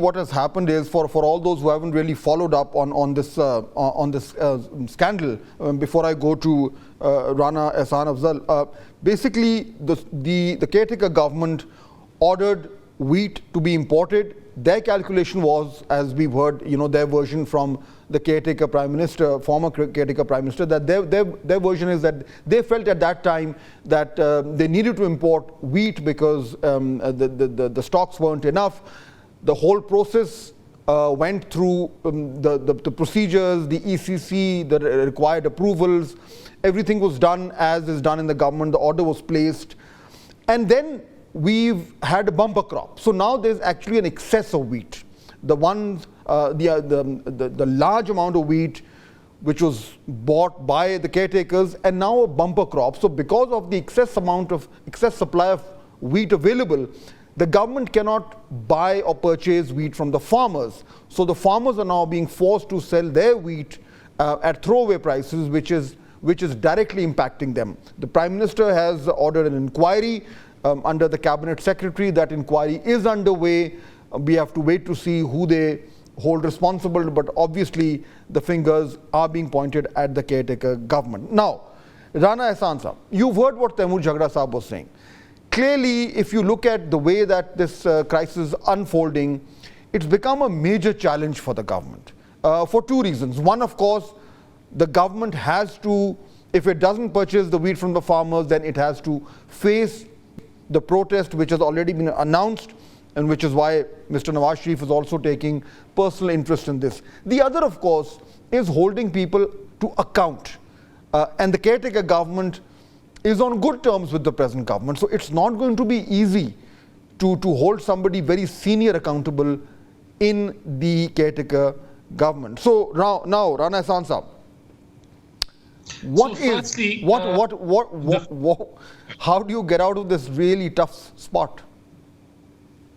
what has happened is, for all those who haven't really followed up on this scandal, before I go to Rana Ahsan Afzal, basically the caretaker government ordered wheat to be imported. Their calculation was, as we've heard, their version from the caretaker prime minister, former caretaker prime minister, that their version is that they felt at that time that they needed to import wheat because the stocks weren't enough. The whole process went through the procedures, the ECC, the required approvals. Everything was done as is done in the government. The order was placed, and then we've had a bumper crop. So now there's actually an excess of wheat. The large amount of wheat which was bought by the caretakers, and now a bumper crop. So because of the excess supply of wheat available, the government cannot buy or purchase wheat from the farmers. So the farmers are now being forced to sell their wheat at throwaway prices, which is directly impacting them. The Prime Minister has ordered an inquiry under the Cabinet Secretary. That inquiry is underway. We have to wait to see who they hold responsible, but obviously the fingers are being pointed at the caretaker government. Now, Rana Ahsan Saab, you've heard what Taimur Jhagra Saab was saying. Clearly, if you look at the way that this crisis is unfolding, it's become a major challenge for the government for two reasons. One, of course, the government has to, if it doesn't purchase the wheat from the farmers, then it has to face the protest which has already been announced, and which is why Mr. Nawaz Sharif is also taking personal interest in this. The other, of course, is holding people to account. And the caretaker government is on good terms with the present government. So it's not going to be easy to hold somebody very senior accountable in the caretaker government. So now Rana Ahsan Saab, how do you get out of this really tough spot?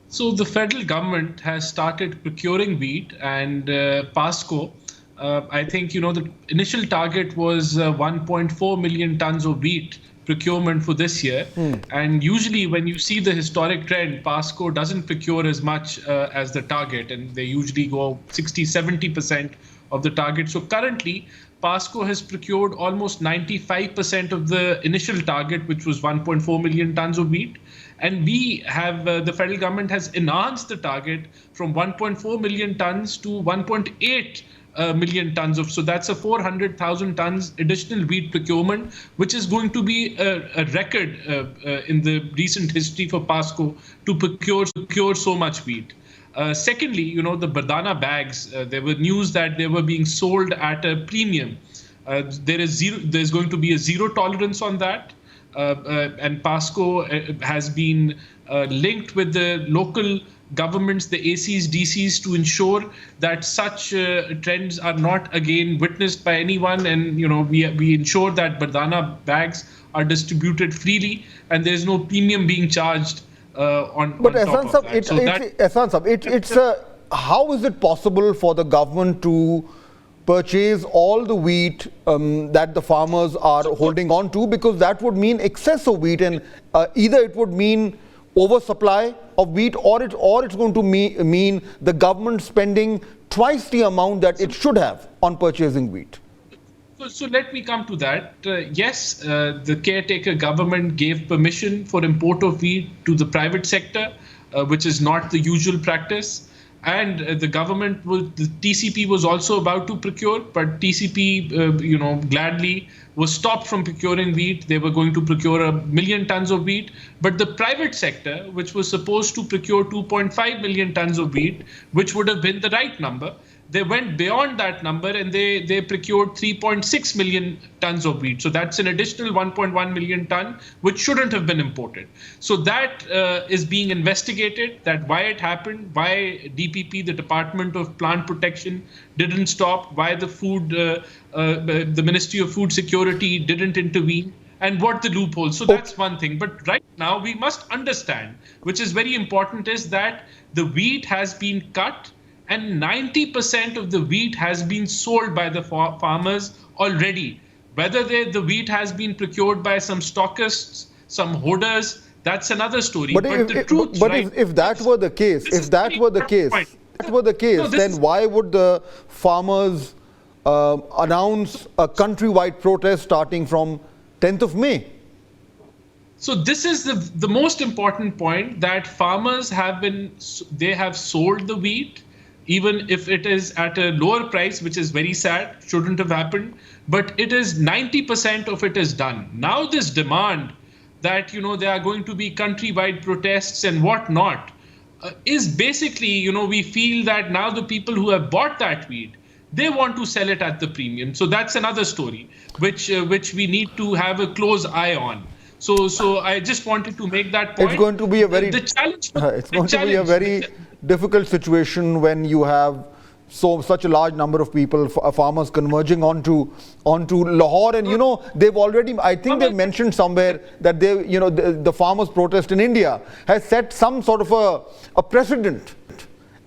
So the federal government has started procuring wheat, and PASCO, I think, the initial target was 1.4 million tons of wheat procurement for this year. And usually when you see the historic trend, PASCO doesn't procure as much as the target, and they usually go 60-70% of the target. So currently, PASCO has procured almost 95% of the initial target, which was 1.4 million tons of wheat. And we have, the federal government has enhanced the target from 1.4 million tons to 1.8 million tons of, so that's a 400,000 tons additional wheat procurement, which is going to be a record in the recent history for PASCO to procure so much wheat. Secondly, the Bardana bags, there were news that they were being sold at a premium. There's going to be a zero tolerance on that. And PASCO has been linked with the local governments, the ACs, DCs, to ensure that such trends are not again witnessed by anyone. And we ensure that Bardana bags are distributed freely, and there's no premium being charged on top of that. How is it possible for the government to purchase all the wheat that the farmers are holding on to? Because that would mean excess of wheat, and either it would mean oversupply of wheat, or it's going to mean the government spending twice the amount that it should have on purchasing wheat. So let me come to that. Yes, the caretaker government gave permission for import of wheat to the private sector, which is not the usual practice. And the government, the TCP was also about to procure, but TCP, gladly was stopped from procuring wheat. They were going to procure 1 million tons of wheat. But the private sector, which was supposed to procure 2.5 million tons of wheat, which would have been the right number, they went beyond that number, and they procured 3.6 million tons of wheat. So that's an additional 1.1 million ton, which shouldn't have been imported. So that is being investigated, that why it happened, why DPP, the Department of Plant Protection, didn't stop, why the the Ministry of Food Security didn't intervene, and what the loopholes. So that's one thing. But right now we must understand, which is very important, is that the wheat has been cut, and 90% of the wheat has been sold by the farmers already. Whether the wheat has been procured by some stockists, some hoarders, that's another story. If that were the case, that were the case, then why would the farmers announce a countrywide protest starting from 10th of May? So this is the most important point, that farmers they have sold the wheat, even if it is at a lower price, which is very sad, shouldn't have happened, but it is 90% of it is done. Now this demand that, there are going to be countrywide protests and whatnot, is basically, we feel that now the people who have bought that wheat, they want to sell it at the premium. So that's another story, which we need to have a close eye on. So I just wanted to make that point. It's going to be a very difficult situation when you have such a large number of people, farmers converging onto Lahore, and they've already, I think they've mentioned somewhere that the farmers' protest in India has set some sort of a precedent.